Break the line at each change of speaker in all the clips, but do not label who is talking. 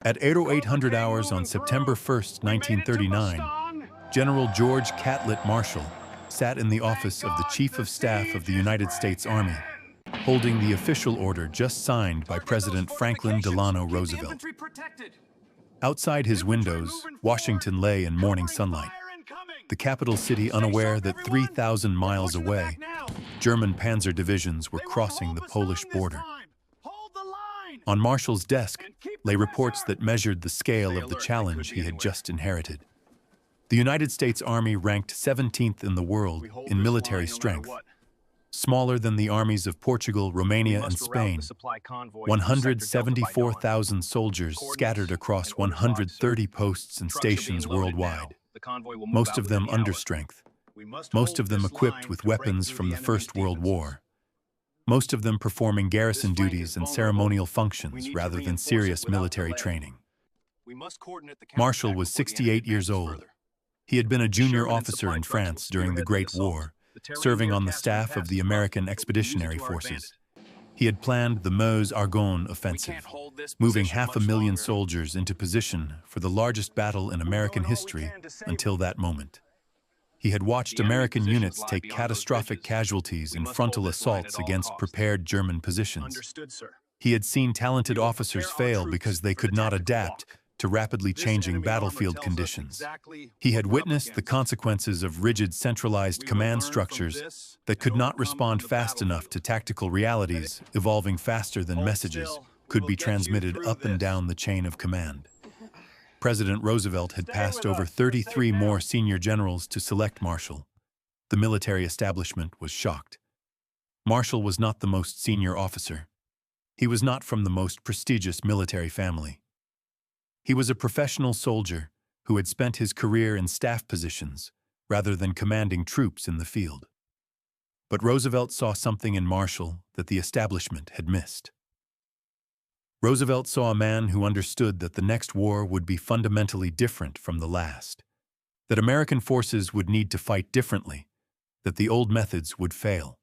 At 0800 hours on September 1st, 1939, General George Catlett Marshall sat in the office of the Chief of Staff of the United States Army, holding the official order just signed by President Franklin Delano Roosevelt. Outside his windows, Washington lay in morning sunlight, the capital city unaware that 3,000 miles away, German panzer divisions were crossing the Polish border. On Marshall's desk lay reports that measured the scale of the challenge he had just inherited. The United States Army ranked 17th in the world in military strength, smaller than the armies of Portugal, Romania, and Spain. 174,000 soldiers scattered across 130 posts and stations worldwide, most of them under strength, most of them equipped with weapons from the First World War, most of them performing garrison duties and ceremonial functions rather than serious military training. Marshall was 68 years old. He had been a junior officer in France during the Great War, serving on the staff of the American Expeditionary Forces. He had planned the Meuse-Argonne offensive, moving 500,000 soldiers into position for the largest battle in American history until that moment. He had watched American units take catastrophic casualties in frontal assaults against prepared German positions. He had seen talented officers fail because they could not adapt to rapidly changing battlefield conditions. He had witnessed the consequences of rigid centralized command structures that could not respond fast enough to tactical realities evolving faster than messages could be transmitted up and down the chain of command. President Roosevelt had passed over 33 more senior generals to select Marshall. The military establishment was shocked. Marshall was not the most senior officer. He was not from the most prestigious military family. He was a professional soldier who had spent his career in staff positions rather than commanding troops in the field. But Roosevelt saw something in Marshall that the establishment had missed. Roosevelt saw a man who understood that the next war would be fundamentally different from the last, that American forces would need to fight differently, that the old methods would fail.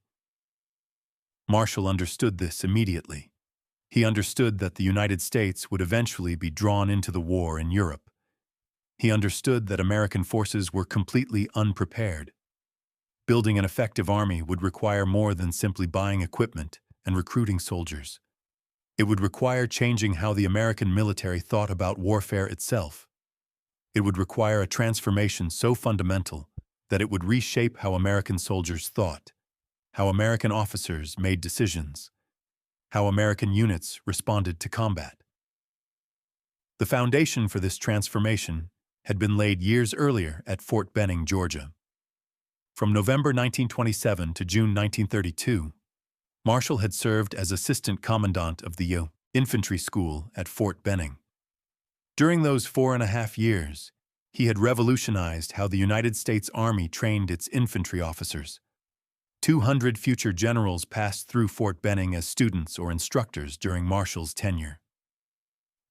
Marshall understood this immediately. He understood that the United States would eventually be drawn into the war in Europe. He understood that American forces were completely unprepared. Building an effective army would require more than simply buying equipment and recruiting soldiers. It would require changing how the American military thought about warfare itself. It would require a transformation so fundamental that it would reshape how American soldiers thought, how American officers made decisions, how American units responded to combat. The foundation for this transformation had been laid years earlier at Fort Benning, Georgia. From November 1927 to June 1932, Marshall had served as assistant commandant of the infantry school at Fort Benning. During those 4.5 years, he had revolutionized how the United States Army trained its infantry officers. 200 future generals passed through Fort Benning as students or instructors during Marshall's tenure.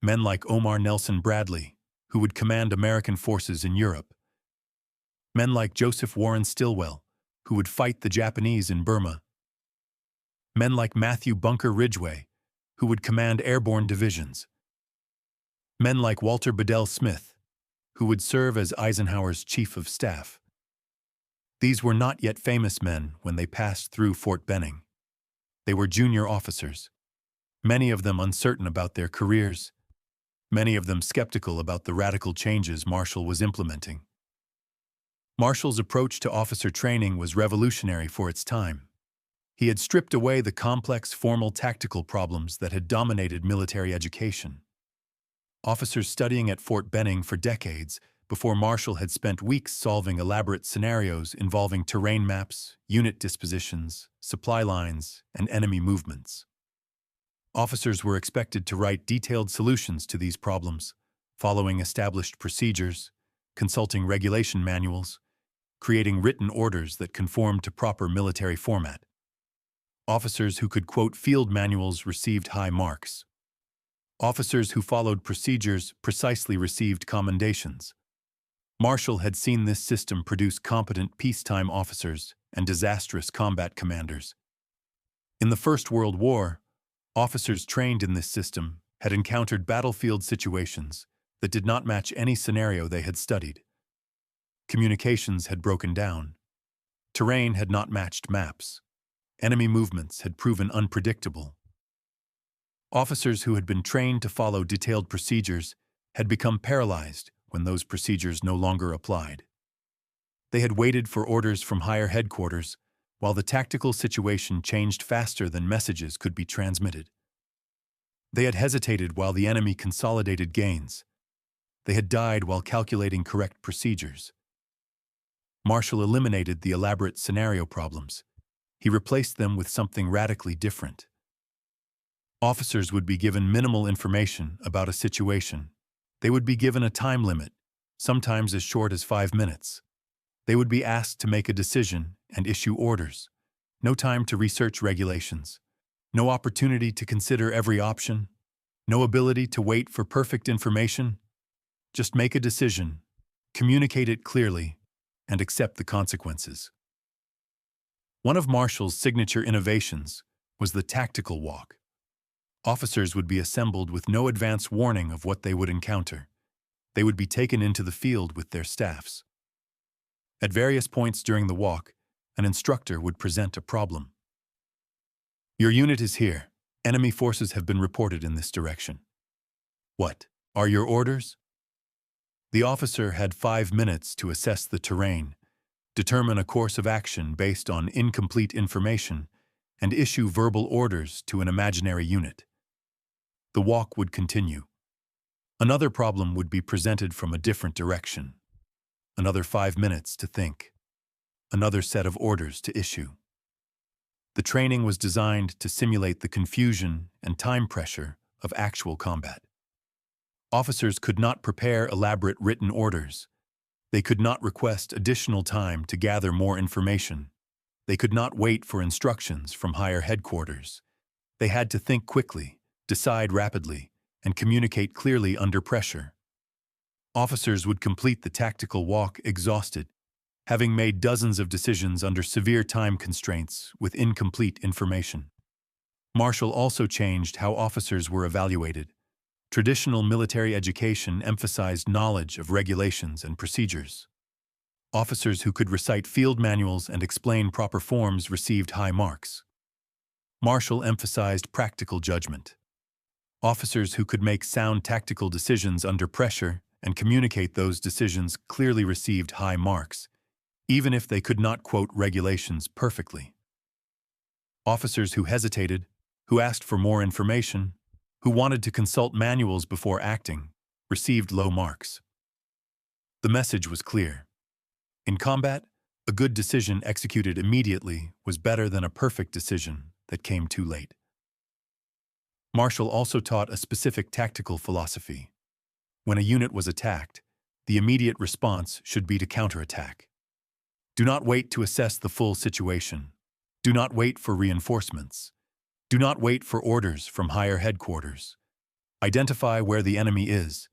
Men like Omar Nelson Bradley, who would command American forces in Europe. Men like Joseph Warren Stilwell, who would fight the Japanese in Burma. Men like Matthew Bunker Ridgway, who would command airborne divisions. Men like Walter Bedell Smith, who would serve as Eisenhower's chief of staff. These were not yet famous men when they passed through Fort Benning. They were junior officers, many of them uncertain about their careers, many of them skeptical about the radical changes Marshall was implementing. Marshall's approach to officer training was revolutionary for its time. He had stripped away the complex formal tactical problems that had dominated military education. Officers studying at Fort Benning for decades before Marshall had spent weeks solving elaborate scenarios involving terrain maps, unit dispositions, supply lines, and enemy movements. Officers were expected to write detailed solutions to these problems, following established procedures, consulting regulation manuals, creating written orders that conformed to proper military format. Officers who could quote field manuals received high marks. Officers who followed procedures precisely received commendations. Marshall had seen this system produce competent peacetime officers and disastrous combat commanders. In the First World War, officers trained in this system had encountered battlefield situations that did not match any scenario they had studied. Communications had broken down. Terrain had not matched maps. Enemy movements had proven unpredictable. Officers who had been trained to follow detailed procedures had become paralyzed when those procedures no longer applied. They had waited for orders from higher headquarters while the tactical situation changed faster than messages could be transmitted. They had hesitated while the enemy consolidated gains. They had died while calculating correct procedures. Marshall eliminated the elaborate scenario problems. He replaced them with something radically different. Officers would be given minimal information about a situation. They would be given a time limit, sometimes as short as 5 minutes. They would be asked to make a decision and issue orders. No time to research regulations. No opportunity to consider every option. No ability to wait for perfect information. Just make a decision, communicate it clearly, and accept the consequences. One of Marshall's signature innovations was the tactical walk. Officers would be assembled with no advance warning of what they would encounter. They would be taken into the field with their staffs. At various points during the walk, an instructor would present a problem. Your unit is here. Enemy forces have been reported in this direction. What are your orders? The officer had 5 minutes to assess the terrain, determine a course of action based on incomplete information, and issue verbal orders to an imaginary unit. The walk would continue. Another problem would be presented from a different direction. Another 5 minutes to think. Another set of orders to issue. The training was designed to simulate the confusion and time pressure of actual combat. Officers could not prepare elaborate written orders. They could not request additional time to gather more information. They could not wait for instructions from higher headquarters. They had to think quickly, decide rapidly, and communicate clearly under pressure. Officers would complete the tactical walk exhausted, having made dozens of decisions under severe time constraints with incomplete information. Marshall also changed how officers were evaluated. Traditional military education emphasized knowledge of regulations and procedures. Officers who could recite field manuals and explain proper forms received high marks. Marshall emphasized practical judgment. Officers who could make sound tactical decisions under pressure and communicate those decisions clearly received high marks, even if they could not quote regulations perfectly. Officers who hesitated, who asked for more information, who wanted to consult manuals before acting, received low marks. The message was clear. In combat, a good decision executed immediately was better than a perfect decision that came too late. Marshall also taught a specific tactical philosophy. When a unit was attacked, the immediate response should be to counterattack. Do not wait to assess the full situation. Do not wait for reinforcements. Do not wait for orders from higher headquarters. Identify where the enemy is,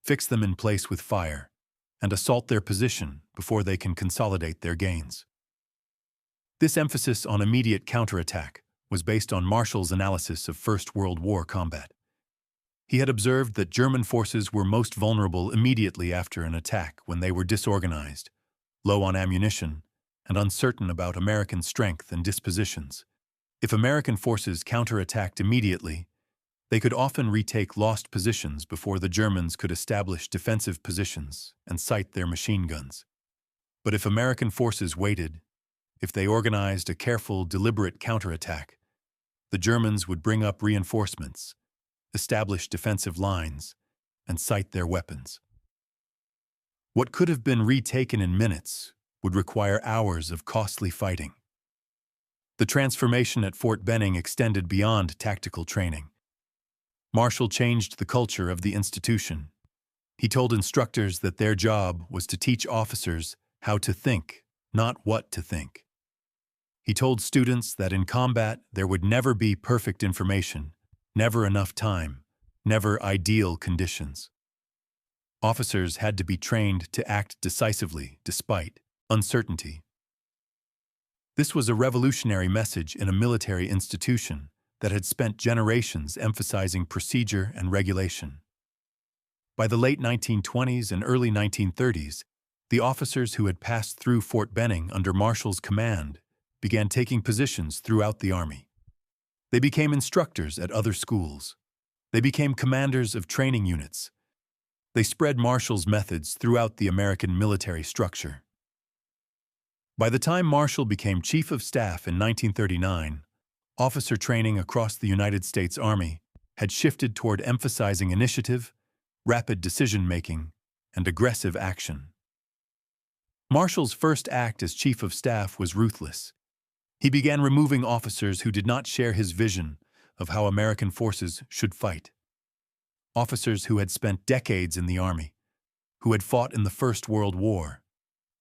fix them in place with fire, and assault their position before they can consolidate their gains. This emphasis on immediate counterattack was based on Marshall's analysis of First World War combat. He had observed that German forces were most vulnerable immediately after an attack when they were disorganized, low on ammunition, and uncertain about American strength and dispositions. If American forces counterattacked immediately, they could often retake lost positions before the Germans could establish defensive positions and sight their machine guns. But if American forces waited, if they organized a careful, deliberate counterattack, the Germans would bring up reinforcements, establish defensive lines, and sight their weapons. What could have been retaken in minutes would require hours of costly fighting. The transformation at Fort Benning extended beyond tactical training. Marshall changed the culture of the institution. He told instructors that their job was to teach officers how to think, not what to think. He told students that in combat there would never be perfect information, never enough time, never ideal conditions. Officers had to be trained to act decisively despite uncertainty. This was a revolutionary message in a military institution that had spent generations emphasizing procedure and regulation. By the late 1920s and early 1930s, the officers who had passed through Fort Benning under Marshall's command began taking positions throughout the Army. They became instructors at other schools. They became commanders of training units. They spread Marshall's methods throughout the American military structure. By the time Marshall became Chief of Staff in 1939, officer training across the United States Army had shifted toward emphasizing initiative, rapid decision-making, and aggressive action. Marshall's first act as Chief of Staff was ruthless. He began removing officers who did not share his vision of how American forces should fight. Officers who had spent decades in the Army, who had fought in the First World War,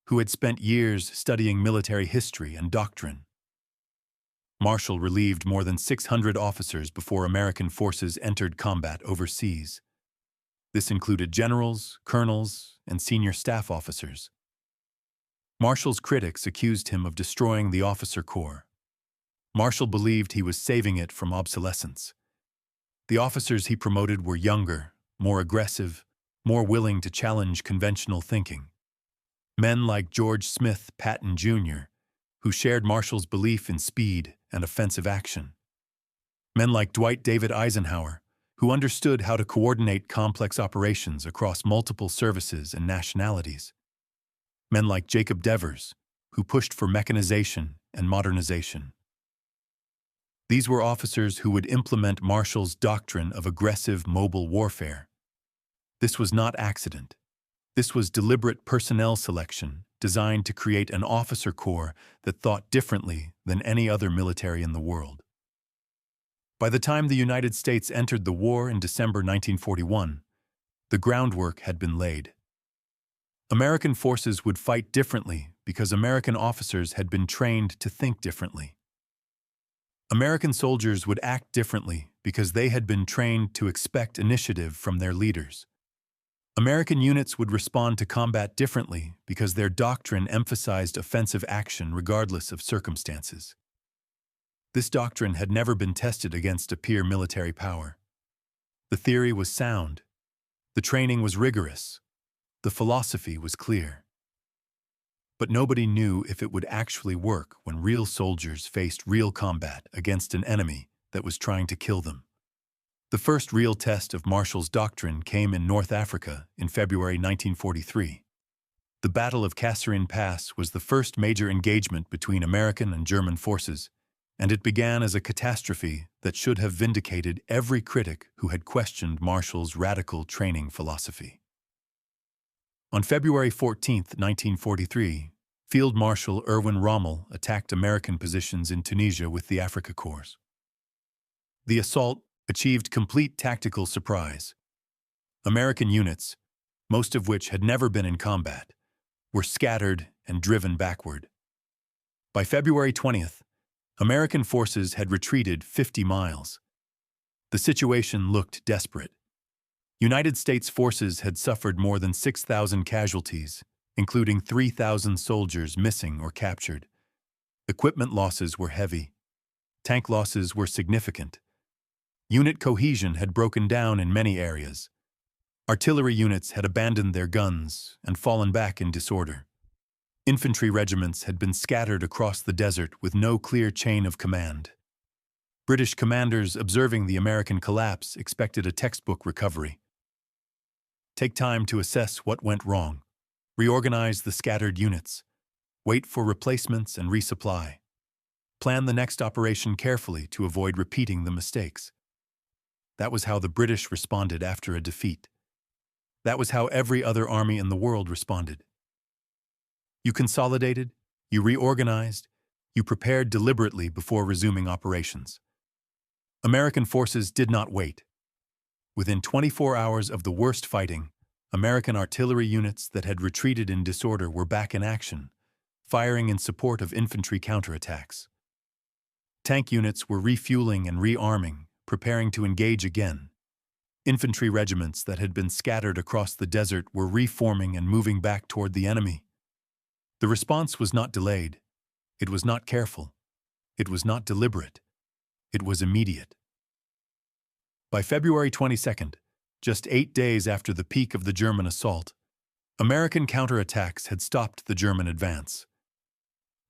who had spent years studying military history and doctrine. Marshall relieved more than 600 officers before American forces entered combat overseas. This included generals, colonels, and senior staff officers. Marshall's critics accused him of destroying the officer corps. Marshall believed he was saving it from obsolescence. The officers he promoted were younger, more aggressive, more willing to challenge conventional thinking. Men like George Smith Patton, Jr., who shared Marshall's belief in speed and offensive action. Men like Dwight David Eisenhower, who understood how to coordinate complex operations across multiple services and nationalities. Men like Jacob Devers, who pushed for mechanization and modernization. These were officers who would implement Marshall's doctrine of aggressive mobile warfare. This was not accident. This was deliberate personnel selection designed to create an officer corps that thought differently than any other military in the world. By the time the United States entered the war in December 1941, the groundwork had been laid. American forces would fight differently because American officers had been trained to think differently. American soldiers would act differently because they had been trained to expect initiative from their leaders. American units would respond to combat differently because their doctrine emphasized offensive action regardless of circumstances. This doctrine had never been tested against a peer military power. The theory was sound. The training was rigorous. The philosophy was clear. But nobody knew if it would actually work when real soldiers faced real combat against an enemy that was trying to kill them. The first real test of Marshall's doctrine came in North Africa in February 1943. The Battle of Kasserine Pass was the first major engagement between American and German forces, and it began as a catastrophe that should have vindicated every critic who had questioned Marshall's radical training philosophy. On February 14, 1943, Field Marshal Erwin Rommel attacked American positions in Tunisia with the Afrika Korps. The assault achieved complete tactical surprise. American units, most of which had never been in combat, were scattered and driven backward. By February 20th, American forces had retreated 50 miles. The situation looked desperate. United States forces had suffered more than 6,000 casualties, including 3,000 soldiers missing or captured. Equipment losses were heavy. Tank losses were significant. Unit cohesion had broken down in many areas. Artillery units had abandoned their guns and fallen back in disorder. Infantry regiments had been scattered across the desert with no clear chain of command. British commanders observing the American collapse expected a textbook recovery. Take time to assess what went wrong. Reorganize the scattered units. Wait for replacements and resupply. Plan the next operation carefully to avoid repeating the mistakes. That was how the British responded after a defeat. That was how every other army in the world responded. You consolidated, you reorganized, you prepared deliberately before resuming operations. American forces did not wait. Within 24 hours of the worst fighting, American artillery units that had retreated in disorder were back in action, firing in support of infantry counterattacks. Tank units were refueling and rearming, preparing to engage again. Infantry regiments that had been scattered across the desert were reforming and moving back toward the enemy. The response was not delayed. It was not careful. It was not deliberate. It was immediate. By February 22nd, just 8 days after the peak of the German assault, American counterattacks had stopped the German advance.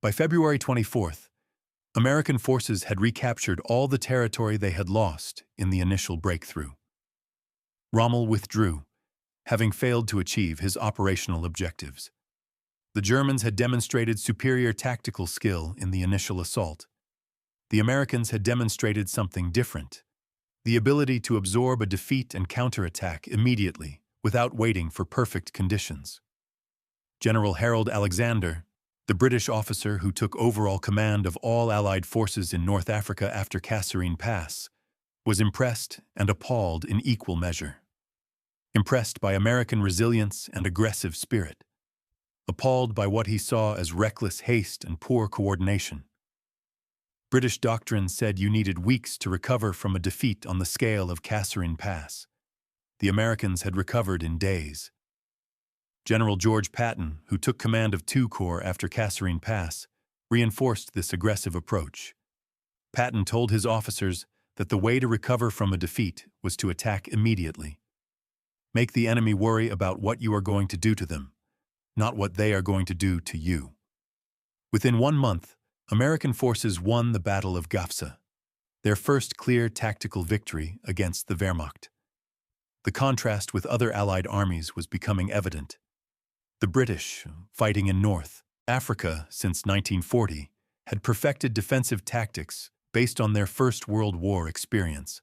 By February 24th, American forces had recaptured all the territory they had lost in the initial breakthrough. Rommel withdrew, having failed to achieve his operational objectives. The Germans had demonstrated superior tactical skill in the initial assault. The Americans had demonstrated something different: the ability to absorb a defeat and counterattack immediately, without waiting for perfect conditions. General Harold Alexander, the British officer who took overall command of all Allied forces in North Africa after Kasserine Pass, was impressed and appalled in equal measure. Impressed by American resilience and aggressive spirit. Appalled by what he saw as reckless haste and poor coordination. British doctrine said you needed weeks to recover from a defeat on the scale of Kasserine Pass. The Americans had recovered in days. General George Patton, who took command of II Corps after Kasserine Pass, reinforced this aggressive approach. Patton told his officers that the way to recover from a defeat was to attack immediately. Make the enemy worry about what you are going to do to them, not what they are going to do to you. Within 1 month, American forces won the Battle of Gafsa, their first clear tactical victory against the Wehrmacht. The contrast with other Allied armies was becoming evident. The British, fighting in North Africa since 1940, had perfected defensive tactics based on their First World War experience.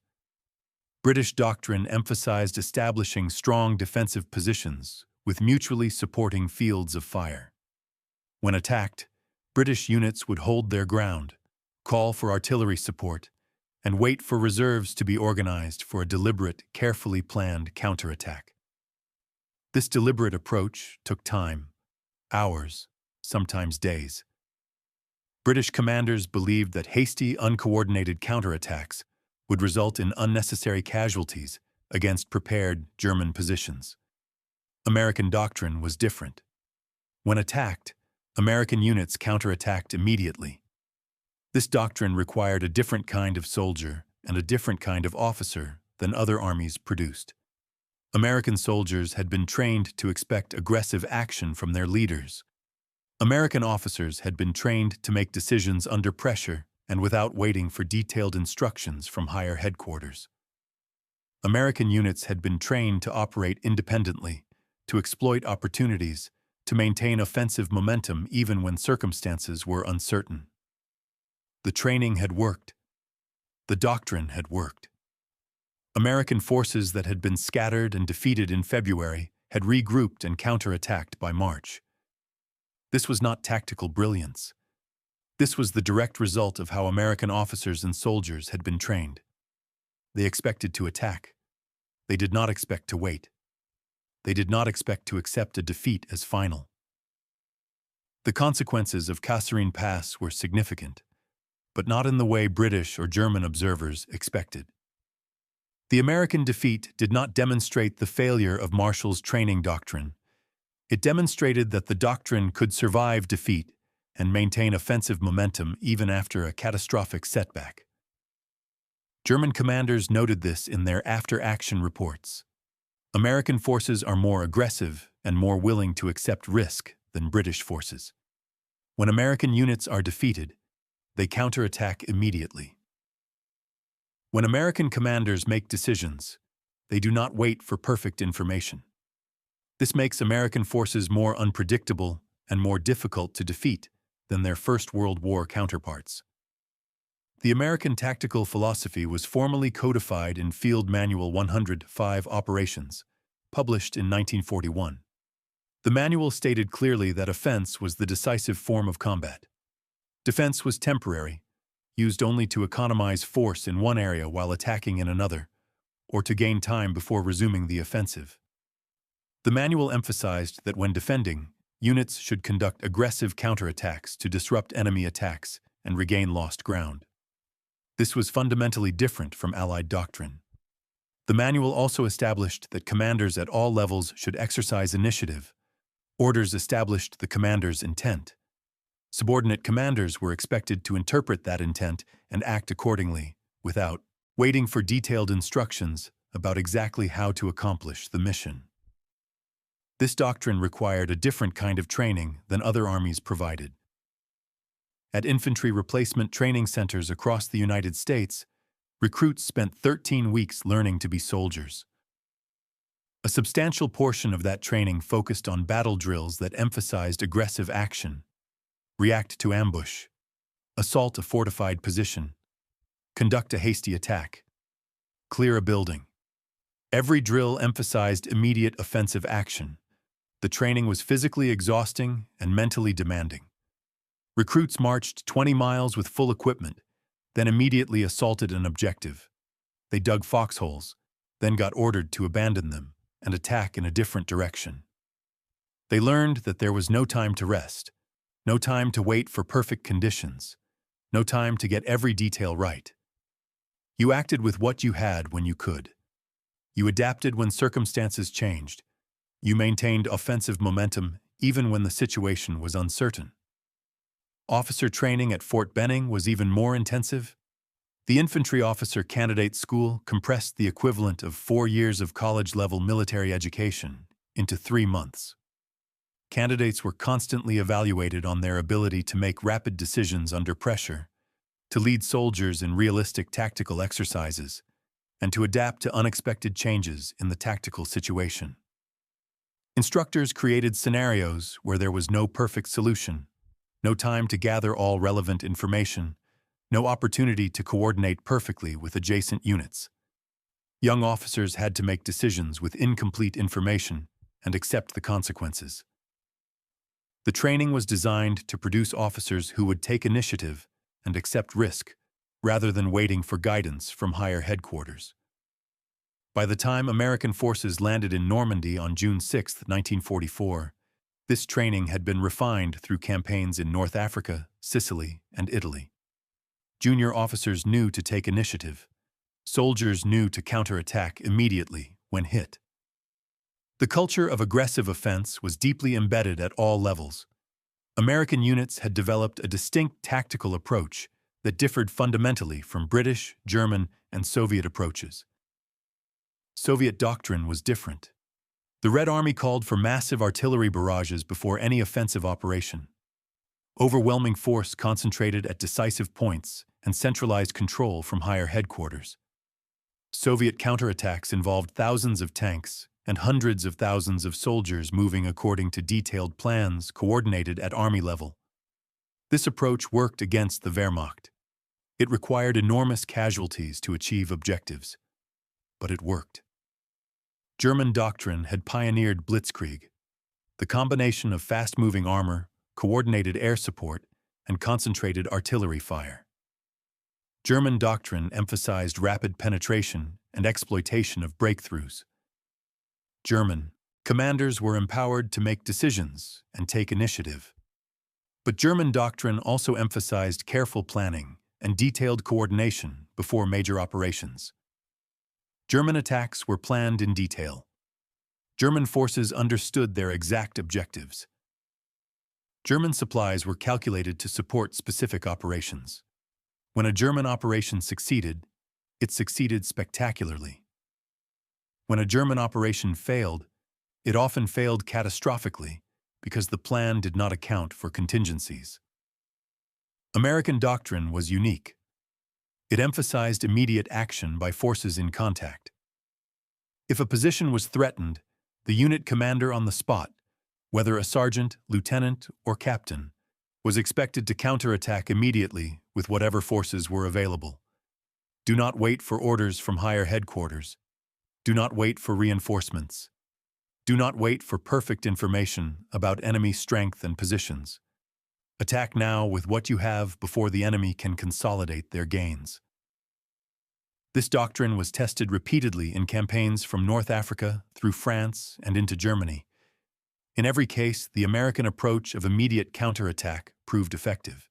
British doctrine emphasized establishing strong defensive positions with mutually supporting fields of fire. When attacked, British units would hold their ground, call for artillery support, and wait for reserves to be organized for a deliberate, carefully planned counterattack. This deliberate approach took time, hours, sometimes days. British commanders believed that hasty, uncoordinated counterattacks would result in unnecessary casualties against prepared German positions. American doctrine was different. When attacked, American units counterattacked immediately. This doctrine required a different kind of soldier and a different kind of officer than other armies produced. American soldiers had been trained to expect aggressive action from their leaders. American officers had been trained to make decisions under pressure and without waiting for detailed instructions from higher headquarters. American units had been trained to operate independently, to exploit opportunities, to maintain offensive momentum even when circumstances were uncertain. The training had worked. The doctrine had worked. American forces that had been scattered and defeated in February had regrouped and counterattacked by March. This was not tactical brilliance. This was the direct result of how American officers and soldiers had been trained. They expected to attack. They did not expect to wait. They did not expect to accept a defeat as final. The consequences of Kasserine Pass were significant, but not in the way British or German observers expected. The American defeat did not demonstrate the failure of Marshall's training doctrine. It demonstrated that the doctrine could survive defeat and maintain offensive momentum even after a catastrophic setback. German commanders noted this in their after-action reports. American forces are more aggressive and more willing to accept risk than British forces. When American units are defeated, they counterattack immediately. When American commanders make decisions, they do not wait for perfect information. This makes American forces more unpredictable and more difficult to defeat than their First World War counterparts. The American tactical philosophy was formally codified in Field Manual 105 Operations, published in 1941. The manual stated clearly that offense was the decisive form of combat. Defense was temporary, used only to economize force in one area while attacking in another, or to gain time before resuming the offensive. The manual emphasized that when defending, units should conduct aggressive counterattacks to disrupt enemy attacks and regain lost ground. This was fundamentally different from Allied doctrine. The manual also established that commanders at all levels should exercise initiative. Orders established the commander's intent. Subordinate commanders were expected to interpret that intent and act accordingly, without waiting for detailed instructions about exactly how to accomplish the mission. This doctrine required a different kind of training than other armies provided. At infantry replacement training centers across the United States, recruits spent 13 weeks learning to be soldiers. A substantial portion of that training focused on battle drills that emphasized aggressive action, react to ambush, assault a fortified position, conduct a hasty attack, clear a building. Every drill emphasized immediate offensive action. The training was physically exhausting and mentally demanding. Recruits marched 20 miles with full equipment, then immediately assaulted an objective. They dug foxholes, then got ordered to abandon them and attack in a different direction. They learned that there was no time to rest, no time to wait for perfect conditions, no time to get every detail right. You acted with what you had when you could. You adapted when circumstances changed. You maintained offensive momentum even when the situation was uncertain. Officer training at Fort Benning was even more intensive. The Infantry Officer Candidate School compressed the equivalent of 4 years of college-level military education into 3 months. Candidates were constantly evaluated on their ability to make rapid decisions under pressure, to lead soldiers in realistic tactical exercises, and to adapt to unexpected changes in the tactical situation. Instructors created scenarios where there was no perfect solution, no time to gather all relevant information, no opportunity to coordinate perfectly with adjacent units. Young officers had to make decisions with incomplete information and accept the consequences. The training was designed to produce officers who would take initiative and accept risk, rather than waiting for guidance from higher headquarters. By the time American forces landed in Normandy on June 6, 1944, this training had been refined through campaigns in North Africa, Sicily, and Italy. Junior officers knew to take initiative. Soldiers knew to counterattack immediately when hit. The culture of aggressive offense was deeply embedded at all levels. American units had developed a distinct tactical approach that differed fundamentally from British, German, and Soviet approaches. Soviet doctrine was different. The Red Army called for massive artillery barrages before any offensive operation. Overwhelming force concentrated at decisive points and centralized control from higher headquarters. Soviet counterattacks involved thousands of tanks and hundreds of thousands of soldiers moving according to detailed plans coordinated at army level. This approach worked against the Vermacht. It required enormous casualties to achieve objectives, but it worked. German doctrine had pioneered blitzkrieg, the combination of fast-moving armor, coordinated air support, and concentrated artillery fire. German doctrine emphasized rapid penetration and exploitation of breakthroughs. German commanders were empowered to make decisions and take initiative. But German doctrine also emphasized careful planning and detailed coordination before major operations. German attacks were planned in detail. German forces understood their exact objectives. German supplies were calculated to support specific operations. When a German operation succeeded, it succeeded spectacularly. When a German operation failed, it often failed catastrophically because the plan did not account for contingencies. American doctrine was unique. It emphasized immediate action by forces in contact. If a position was threatened, the unit commander on the spot, whether a sergeant, lieutenant, or captain, was expected to counterattack immediately with whatever forces were available. Do not wait for orders from higher headquarters. Do not wait for reinforcements. Do not wait for perfect information about enemy strength and positions. Attack now with what you have before the enemy can consolidate their gains. This doctrine was tested repeatedly in campaigns from North Africa through France and into Germany. In every case, the American approach of immediate counterattack proved effective.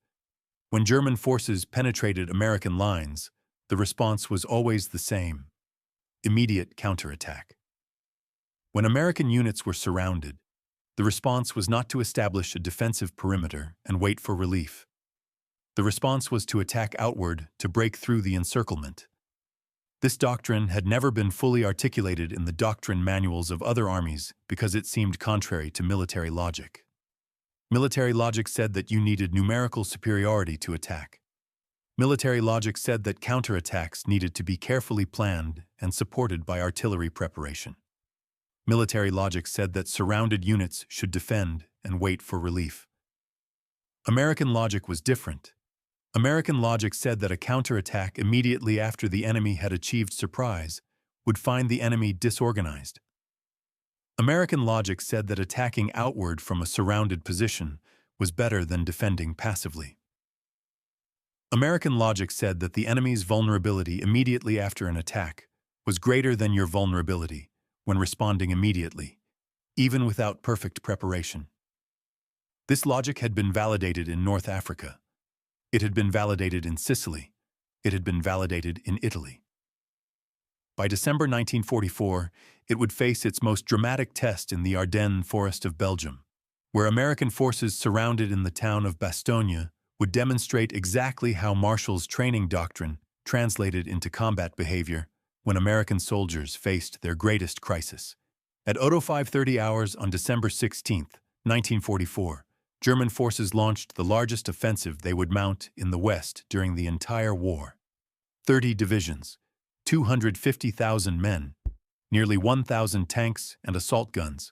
When German forces penetrated American lines, the response was always the same: immediate counterattack. When American units were surrounded, the response was not to establish a defensive perimeter and wait for relief. The response was to attack outward to break through the encirclement. This doctrine had never been fully articulated in the doctrine manuals of other armies because it seemed contrary to military logic. Military logic said that you needed numerical superiority to attack. Military logic said that counterattacks needed to be carefully planned and supported by artillery preparation. Military logic said that surrounded units should defend and wait for relief. American logic was different. American logic said that a counterattack immediately after the enemy had achieved surprise would find the enemy disorganized. American logic said that attacking outward from a surrounded position was better than defending passively. American logic said that the enemy's vulnerability immediately after an attack was greater than your vulnerability when responding immediately, even without perfect preparation. This logic had been validated in North Africa. It had been validated in Sicily. It had been validated in Italy. By December 1944, it would face its most dramatic test in the Ardennes forest of Belgium, where American forces surrounded in the town of Bastogne would demonstrate exactly how Marshall's training doctrine translated into combat behavior when American soldiers faced their greatest crisis. At 05:30 hours on December 16, 1944, German forces launched the largest offensive they would mount in the West during the entire war. 30 divisions, 250,000 men, nearly 1,000 tanks and assault guns.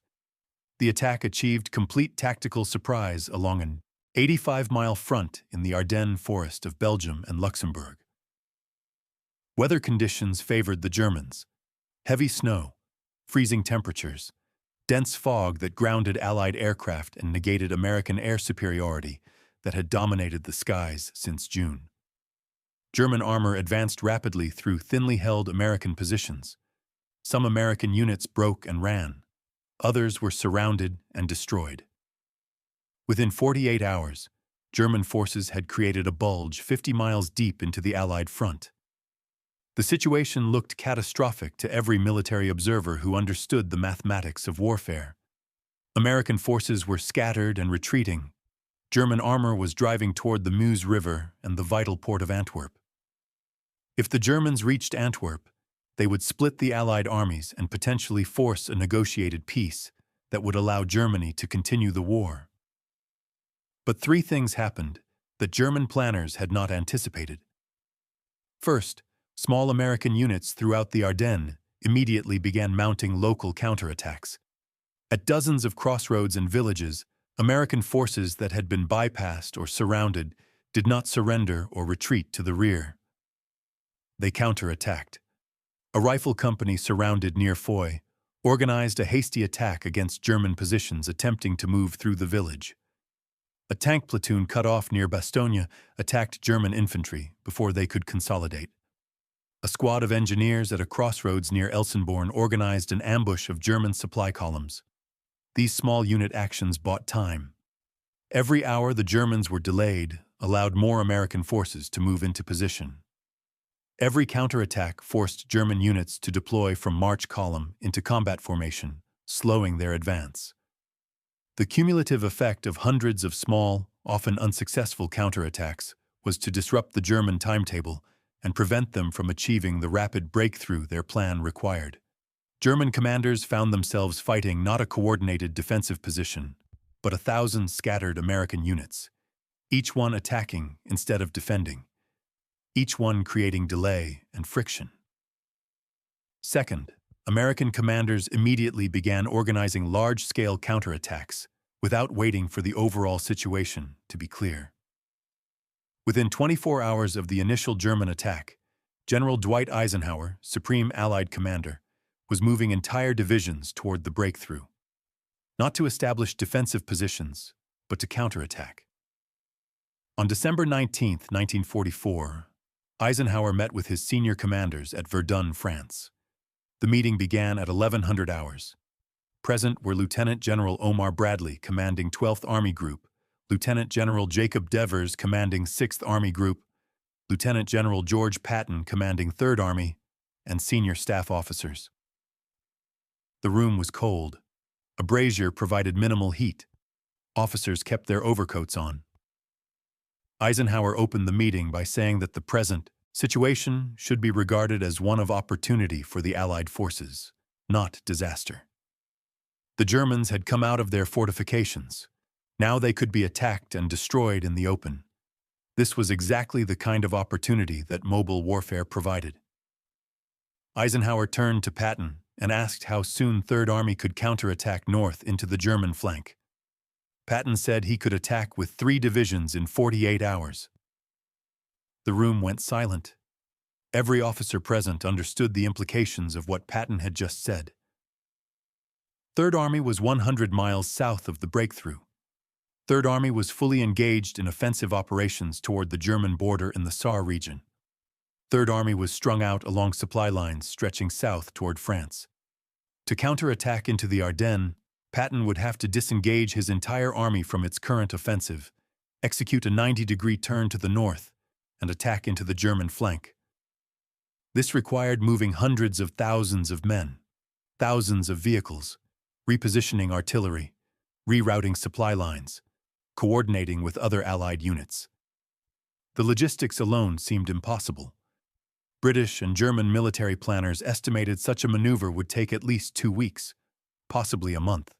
The attack achieved complete tactical surprise along an 85-mile front in the Ardennes forest of Belgium and Luxembourg. Weather conditions favored the Germans. Heavy snow, freezing temperatures, dense fog that grounded Allied aircraft and negated American air superiority that had dominated the skies since June. German armor advanced rapidly through thinly held American positions. Some American units broke and ran. Others were surrounded and destroyed. Within 48 hours, German forces had created a bulge 50 miles deep into the Allied front. The situation looked catastrophic to every military observer who understood the mathematics of warfare. American forces were scattered and retreating. German armor was driving toward the Meuse River and the vital port of Antwerp. If the Germans reached Antwerp, they would split the Allied armies and potentially force a negotiated peace that would allow Germany to continue the war. But three things happened that German planners had not anticipated. First, small American units throughout the Ardennes immediately began mounting local counterattacks. At dozens of crossroads and villages, American forces that had been bypassed or surrounded did not surrender or retreat to the rear. They counterattacked. A rifle company surrounded near Foy organized a hasty attack against German positions attempting to move through the village. A tank platoon cut off near Bastogne attacked German infantry before they could consolidate. A squad of engineers at a crossroads near Elsenborn organized an ambush of German supply columns. These small unit actions bought time. Every hour the Germans were delayed allowed more American forces to move into position. Every counterattack forced German units to deploy from march column into combat formation, slowing their advance. The cumulative effect of hundreds of small, often unsuccessful counterattacks was to disrupt the German timetable and prevent them from achieving the rapid breakthrough their plan required. German commanders found themselves fighting not a coordinated defensive position, but 1,000 scattered American units, each one attacking instead of defending, each one creating delay and friction. Second, American commanders immediately began organizing large-scale counterattacks without waiting for the overall situation to be clear. Within 24 hours of the initial German attack, General Dwight Eisenhower, Supreme Allied Commander, was moving entire divisions toward the breakthrough, not to establish defensive positions, but to counterattack. On December 19, 1944, Eisenhower met with his senior commanders at Verdun, France. The meeting began at 1100 hours. Present were Lieutenant General Omar Bradley, commanding 12th Army Group, Lieutenant General Jacob Devers, commanding 6th Army Group, Lieutenant General George Patton, commanding 3rd Army, and senior staff officers. The room was cold. A brazier provided minimal heat. Officers kept their overcoats on. Eisenhower opened the meeting by saying that the present situation should be regarded as one of opportunity for the Allied forces, not disaster. The Germans had come out of their fortifications. Now they could be attacked and destroyed in the open. This was exactly the kind of opportunity that mobile warfare provided. Eisenhower turned to Patton and asked how soon Third Army could counterattack north into the German flank. Patton said he could attack with 3 divisions in 48 hours. The room went silent. Every officer present understood the implications of what Patton had just said. Third Army was 100 miles south of the breakthrough. Third Army was fully engaged in offensive operations toward the German border in the Saar region. Third Army was strung out along supply lines stretching south toward France. To counterattack into the Ardennes, Patton would have to disengage his entire army from its current offensive, execute a 90-degree turn to the north, and attack into the German flank. This required moving hundreds of thousands of men, thousands of vehicles, repositioning artillery, rerouting supply lines, coordinating with other Allied units. The logistics alone seemed impossible. British and German military planners estimated such a maneuver would take at least 2 weeks, possibly a month.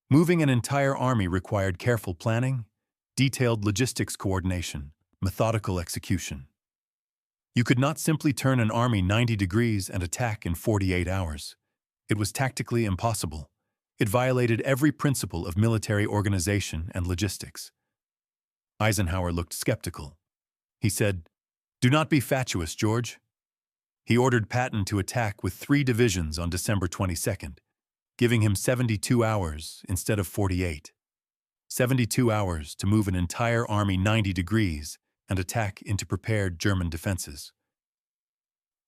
Moving an entire army required careful planning, detailed logistics coordination, methodical execution. You could not simply turn an army 90 degrees and attack in 48 hours. It was tactically impossible. It violated every principle of military organization and logistics. Eisenhower looked skeptical. He said, "Do not be fatuous, George." He ordered Patton to attack with 3 divisions on December 22nd, giving him 72 hours instead of 48. 72 hours to move an entire army 90 degrees and attack into prepared German defenses.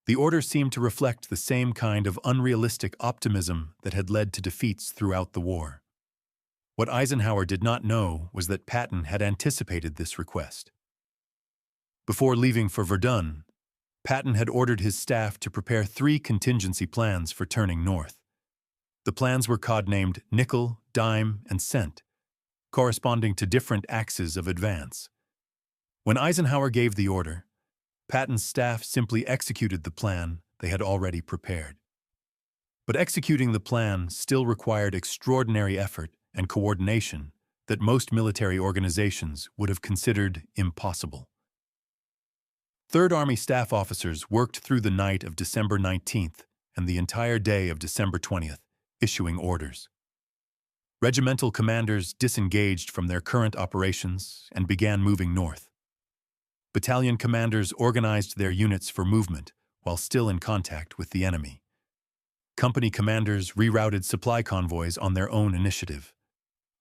The order seemed to reflect the same kind of unrealistic optimism that had led to defeats throughout the war. What Eisenhower did not know was that Patton had anticipated this request. Before leaving for Verdun, Patton had ordered his staff to prepare 3 contingency plans for turning north. The plans were codenamed Nickel, Dime, and Cent, corresponding to different axes of advance. When Eisenhower gave the order, Patton's staff simply executed the plan they had already prepared. But executing the plan still required extraordinary effort and coordination that most military organizations would have considered impossible. Third Army staff officers worked through the night of December 19th and the entire day of December 20th, issuing orders. Regimental commanders disengaged from their current operations and began moving north. Battalion commanders organized their units for movement while still in contact with the enemy. Company commanders rerouted supply convoys on their own initiative.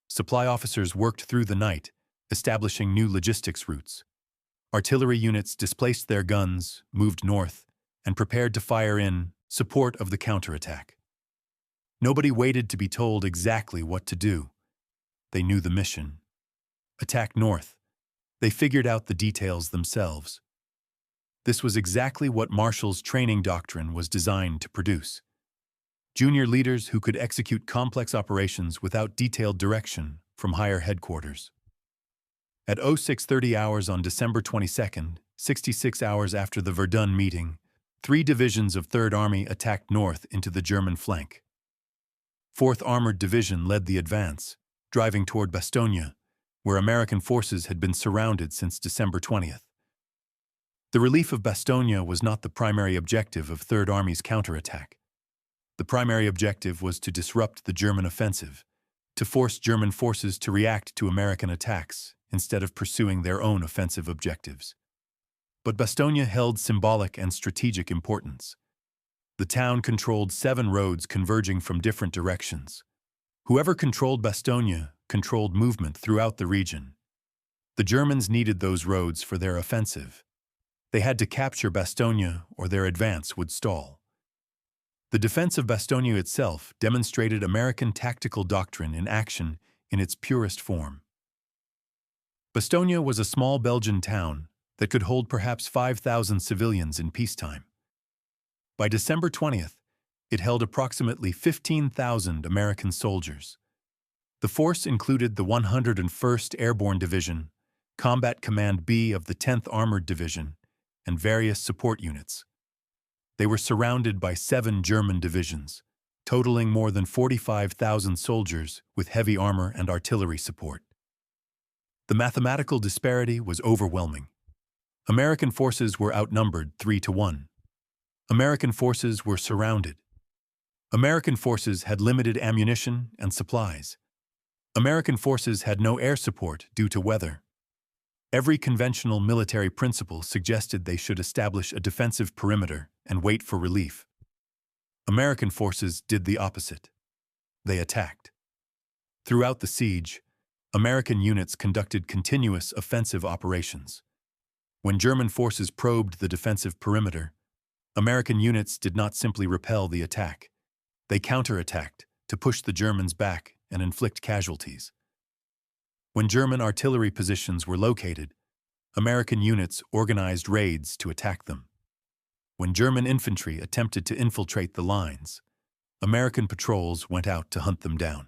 Supply officers worked through the night, establishing new logistics routes. Artillery units displaced their guns, moved north, and prepared to fire in support of the counterattack. Nobody waited to be told exactly what to do. They knew the mission. Attack north. They figured out the details themselves. This was exactly what Marshall's training doctrine was designed to produce. Junior leaders who could execute complex operations without detailed direction from higher headquarters. At 0630 hours on December 22nd, 66 hours after the Verdun meeting, 3 divisions of Third Army attacked north into the German flank. 4th Armored Division led the advance, driving toward Bastogne, where American forces had been surrounded since December 20th. The relief of Bastogne was not the primary objective of Third Army's counterattack. The primary objective was to disrupt the German offensive, to force German forces to react to American attacks instead of pursuing their own offensive objectives. But Bastogne held symbolic and strategic importance. The town controlled 7 roads converging from different directions. Whoever controlled Bastogne controlled movement throughout the region. The Germans needed those roads for their offensive. They had to capture Bastogne or their advance would stall. The defense of Bastogne itself demonstrated American tactical doctrine in action in its purest form. Bastogne was a small Belgian town that could hold perhaps 5,000 civilians in peacetime. By December 20th, it held approximately 15,000 American soldiers. The force included the 101st Airborne Division, Combat Command B of the 10th Armored Division, and various support units. They were surrounded by 7 German divisions, totaling more than 45,000 soldiers with heavy armor and artillery support. The mathematical disparity was overwhelming. American forces were outnumbered 3-1. American forces were surrounded. American forces had limited ammunition and supplies. American forces had no air support due to weather. Every conventional military principle suggested they should establish a defensive perimeter and wait for relief. American forces did the opposite. They attacked. Throughout the siege, American units conducted continuous offensive operations. When German forces probed the defensive perimeter, American units did not simply repel the attack. They counterattacked to push the Germans back and inflict casualties. When German artillery positions were located, American units organized raids to attack them. When German infantry attempted to infiltrate the lines, American patrols went out to hunt them down.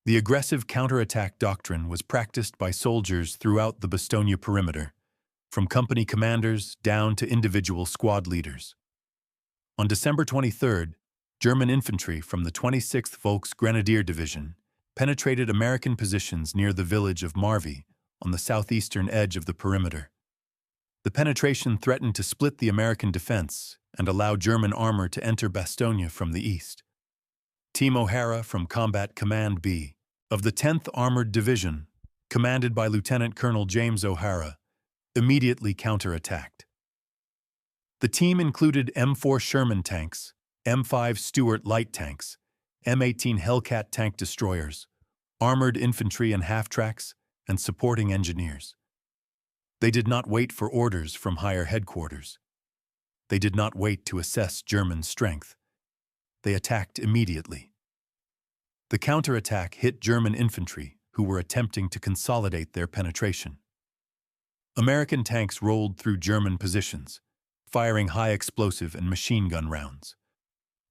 The aggressive counterattack doctrine was practiced by soldiers throughout the Bastogne perimeter, from company commanders down to individual squad leaders. On December 23rd, German infantry from the 26th Volksgrenadier Division penetrated American positions near the village of Marvy on the southeastern edge of the perimeter. The penetration threatened to split the American defense and allow German armor to enter Bastogne from the east. Team O'Hara from Combat Command B of the 10th Armored Division, commanded by Lieutenant Colonel James O'Hara, immediately counterattacked. The team included M4 Sherman tanks, M5 Stuart light tanks, M18 Hellcat tank destroyers, armored infantry and half-tracks, and supporting engineers. They did not wait for orders from higher headquarters. They did not wait to assess German strength. They attacked immediately. The counterattack hit German infantry who were attempting to consolidate their penetration. American tanks rolled through German positions, firing high explosive and machine gun rounds.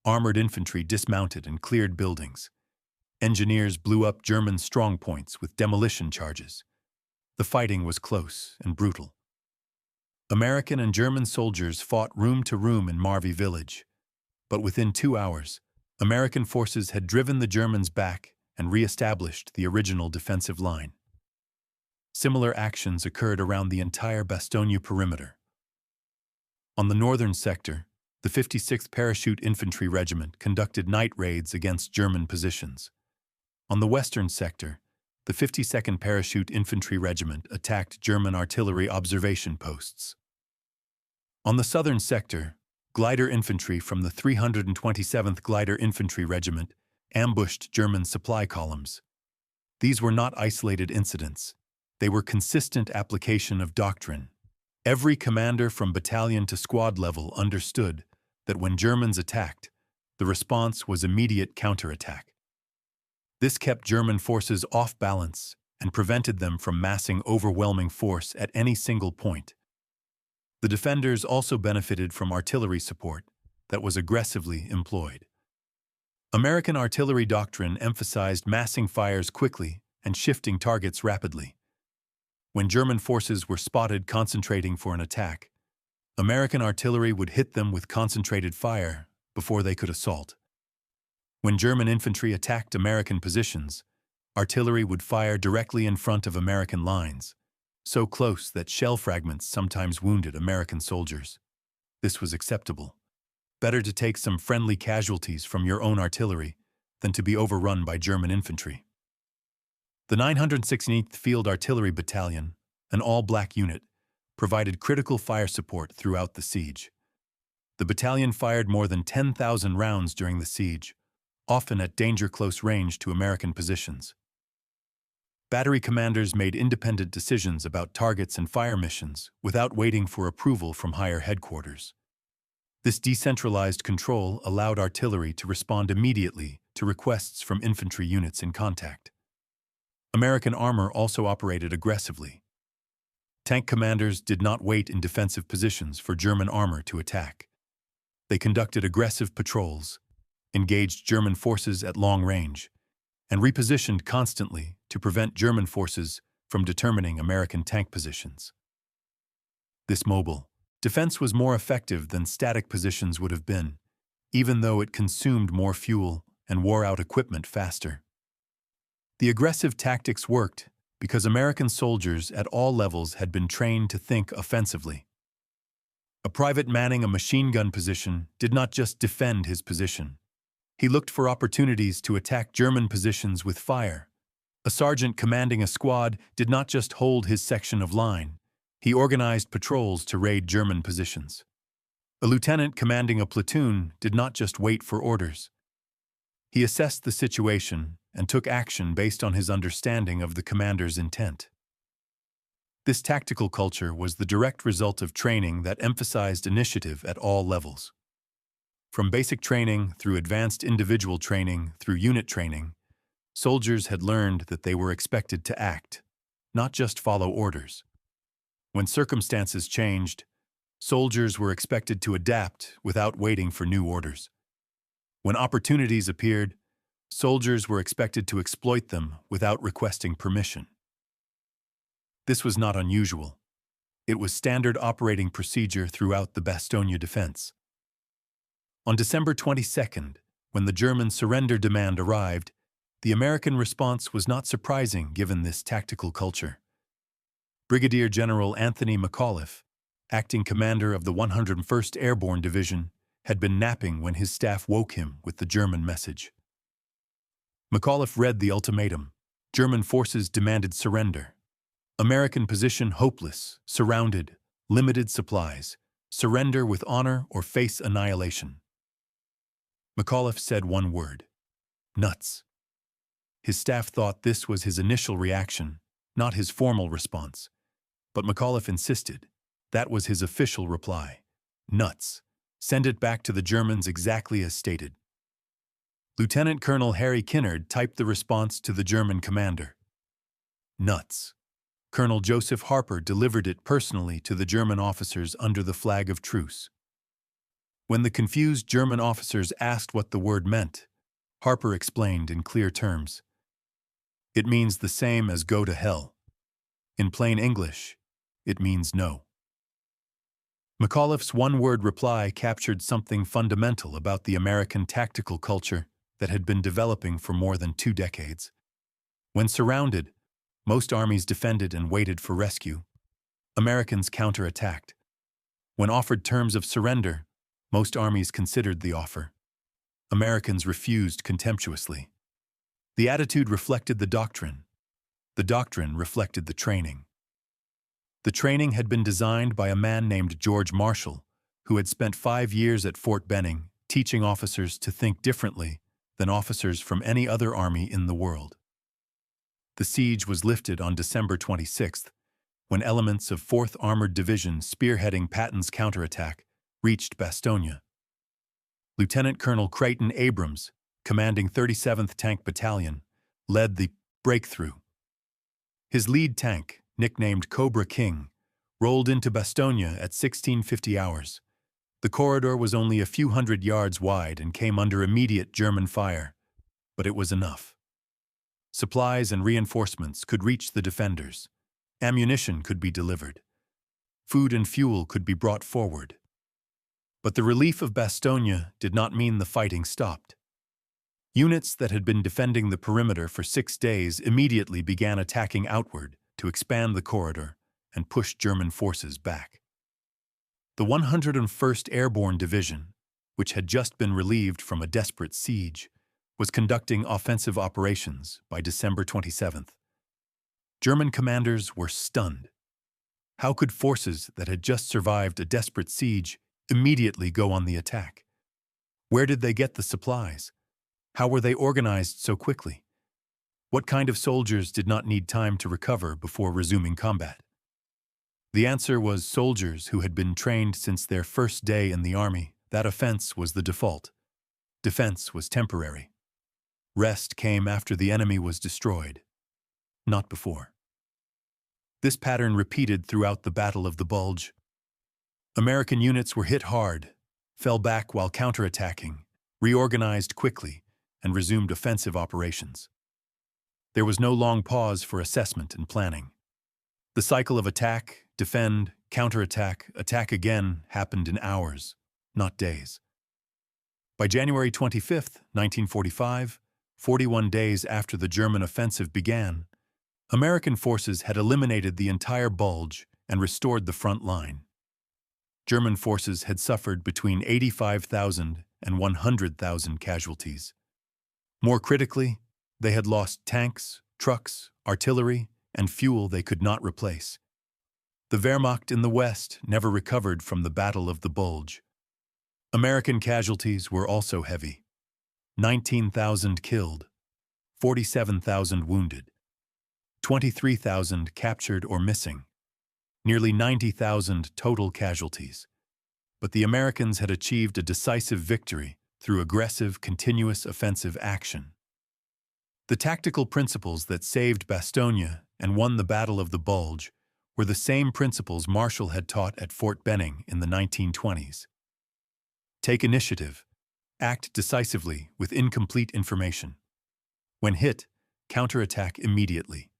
Armored infantry dismounted and cleared buildings. Engineers blew up German strongpoints with demolition charges. The fighting was close and brutal. American and German soldiers fought room to room in Marvy village, but within 2 hours, American forces had driven the Germans back and re-established the original defensive line. Similar actions occurred around the entire Bastogne perimeter. On the northern sector, the 56th Parachute Infantry Regiment conducted night raids against German positions. On the western sector, the 52nd Parachute Infantry Regiment attacked German artillery observation posts. On the southern sector, glider infantry from the 327th Glider Infantry Regiment ambushed German supply columns. These were not isolated incidents. They were consistent application of doctrine. Every commander from battalion to squad level understood that when Germans attacked, the response was immediate counterattack. This kept German forces off balance and prevented them from massing overwhelming force at any single point. The defenders also benefited from artillery support that was aggressively employed. American artillery doctrine emphasized massing fires quickly and shifting targets rapidly. When German forces were spotted concentrating for an attack, American artillery would hit them with concentrated fire before they could assault. When German infantry attacked American positions, artillery would fire directly in front of American lines, so close that shell fragments sometimes wounded American soldiers. This was acceptable. Better to take some friendly casualties from your own artillery than to be overrun by German infantry. The 916th Field Artillery Battalion, an all-black unit, provided critical fire support throughout the siege. The battalion fired more than 10,000 rounds during the siege, often at danger-close range to American positions. Battery commanders made independent decisions about targets and fire missions without waiting for approval from higher headquarters. This decentralized control allowed artillery to respond immediately to requests from infantry units in contact. American armor also operated aggressively. Tank commanders did not wait in defensive positions for German armor to attack. They conducted aggressive patrols, engaged German forces at long range, and repositioned constantly to prevent German forces from determining American tank positions. This mobile defense was more effective than static positions would have been, even though it consumed more fuel and wore out equipment faster. The aggressive tactics worked because American soldiers at all levels had been trained to think offensively. A private manning a machine gun position did not just defend his position. He looked for opportunities to attack German positions with fire. A sergeant commanding a squad did not just hold his section of line. He organized patrols to raid German positions. A lieutenant commanding a platoon did not just wait for orders. He assessed the situation and took action based on his understanding of the commander's intent. This tactical culture was the direct result of training that emphasized initiative at all levels. From basic training through advanced individual training through unit training, soldiers had learned that they were expected to act, not just follow orders. When circumstances changed, soldiers were expected to adapt without waiting for new orders. When opportunities appeared, soldiers were expected to exploit them without requesting permission. This was not unusual. It was standard operating procedure throughout the Bastogne defense. On December 22nd, when the German surrender demand arrived, the American response was not surprising given this tactical culture. Brigadier General Anthony McAuliffe, acting commander of the 101st Airborne Division, had been napping when his staff woke him with the German message. McAuliffe read the ultimatum. German forces demanded surrender. American position hopeless, surrounded, limited supplies. Surrender with honor or face annihilation. McAuliffe said one word: nuts. His staff thought this was his initial reaction, not his formal response. But McAuliffe insisted. That was his official reply. Nuts. Send it back to the Germans exactly as stated. Lieutenant Colonel Harry Kinnard typed the response to the German commander. Nuts. Colonel Joseph Harper delivered it personally to the German officers under the flag of truce. When the confused German officers asked what the word meant, Harper explained in clear terms. It means the same as go to hell. In plain English, it means no. McAuliffe's one-word reply captured something fundamental about the American tactical culture that had been developing for more than 2 decades. When surrounded, most armies defended and waited for rescue. Americans counterattacked. When offered terms of surrender, most armies considered the offer. Americans refused contemptuously. The attitude reflected the doctrine. The doctrine reflected the training. The training had been designed by a man named George Marshall, who had spent 5 years at Fort Benning teaching officers to think differently than officers from any other army in the world. The siege was lifted on December 26th, when elements of 4th Armored Division spearheading Patton's counterattack reached Bastogne. Lieutenant Colonel Creighton Abrams, commanding 37th Tank Battalion, led the breakthrough. His lead tank, nicknamed Cobra King, rolled into Bastogne at 1650 hours. The corridor was only a few hundred yards wide and came under immediate German fire, but it was enough. Supplies and reinforcements could reach the defenders. Ammunition could be delivered. Food and fuel could be brought forward. But the relief of Bastogne did not mean the fighting stopped. Units that had been defending the perimeter for 6 days immediately began attacking outward to expand the corridor and push German forces back. The 101st Airborne Division, which had just been relieved from a desperate siege, was conducting offensive operations by December 27th. German commanders were stunned. How could forces that had just survived a desperate siege immediately go on the attack? Where did they get the supplies? How were they organized so quickly? What kind of soldiers did not need time to recover before resuming combat? The answer was soldiers who had been trained since their first day in the army. That offense was the default. Defense was temporary. Rest came after the enemy was destroyed, not before. This pattern repeated throughout the Battle of the Bulge. American units were hit hard, fell back while counterattacking, reorganized quickly, and resumed offensive operations. There was no long pause for assessment and planning. The cycle of attack, defend, counterattack, attack again happened in hours, not days. By January 25, 1945, 41 days after the German offensive began, American forces had eliminated the entire Bulge and restored the front line. German forces had suffered between 85,000 and 100,000 casualties. More critically, they had lost tanks, trucks, artillery, and fuel they could not replace. The Wehrmacht in the West never recovered from the Battle of the Bulge. American casualties were also heavy. 19,000 killed, 47,000 wounded, 23,000 captured or missing, nearly 90,000 total casualties. But the Americans had achieved a decisive victory through aggressive, continuous offensive action. The tactical principles that saved Bastogne and won the Battle of the Bulge were the same principles Marshall had taught at Fort Benning in the 1920s. Take initiative. Act decisively with incomplete information. When hit, counterattack immediately.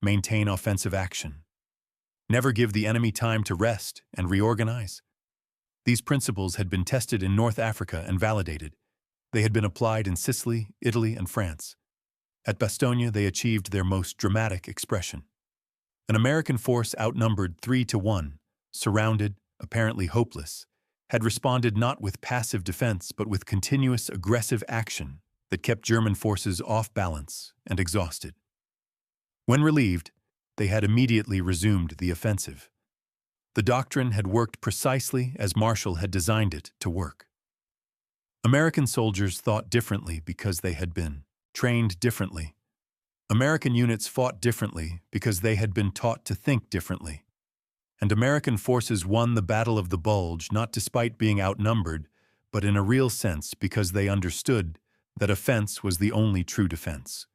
Maintain offensive action. Never give the enemy time to rest and reorganize. These principles had been tested in North Africa and validated. They had been applied in Sicily, Italy, and France. At Bastogne, they achieved their most dramatic expression. An American force outnumbered 3-1, surrounded, apparently hopeless, had responded not with passive defense but with continuous aggressive action that kept German forces off balance and exhausted. When relieved, they had immediately resumed the offensive. The doctrine had worked precisely as Marshall had designed it to work. American soldiers thought differently because they had been trained differently. American units fought differently because they had been taught to think differently. And American forces won the Battle of the Bulge not despite being outnumbered, but in a real sense because they understood that offense was the only true defense.